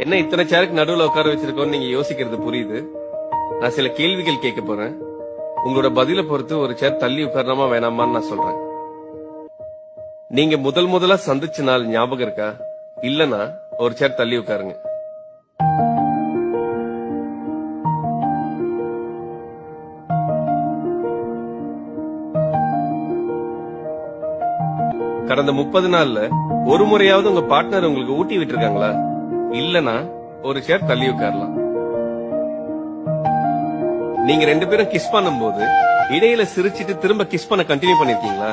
என்ன இத்தனை சேருக்கு நடுவுல உட்கார வச்சிருக்கோம்னு நீங்க யோசிக்கிறது புரியுது. நான் சில கேள்விகள் கேட்க போறேன். உங்களோட பதில பொறுத்து ஒரு சேர் தள்ளி உட்காரணுமா வேணாமான்னு நான் சொல்றேன். நீங்க முதலா சந்திச்ச நாள் ஞாபகம் இருக்கா? இல்லனா ஒரு சேர் தள்ளி உட்காருங்க. கடந்த 30 நாள்ல ஒரு முறையாவது உங்க பார்ட்னர் உங்களுக்கு ஊட்டி விட்டுருக்காங்களா? இல்லனா ஒரு சேர் தள்ளி உட்காரலாம். நீங்க 2 பேரும் கிஸ் பண்ணும்போது இடையில சிரிச்சிட்டு திரும்ப கிஸ் பண்ண கண்டினியூ பண்ணிருக்கீங்களா?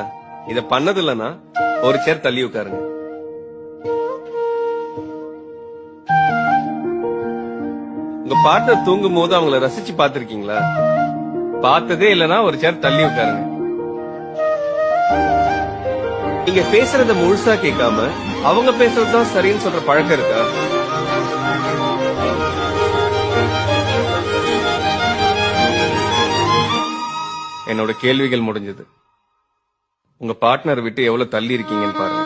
இத பண்ணது இல்லனா ஒரு சேர் தள்ளி உட்காருங்க. உங்க பார்ட்னர் தூங்கும் போது அவங்கள ரசிச்சு பாத்திருக்கீங்களா? பார்த்ததே இல்லனா ஒரு சேர் தள்ளி உட்காருங்க. நீங்க பேசுறத முழுசா கேட்காம அவங்க பேசுறதுதான் சரின்னு சொல்ற பழக்கம் இருக்கா? என்னோட கேள்விகள் முடிஞ்சது. உங்க பார்ட்னர் விட்டு எவ்வளவு தள்ளி இருக்கீங்கன்னு பாருங்க.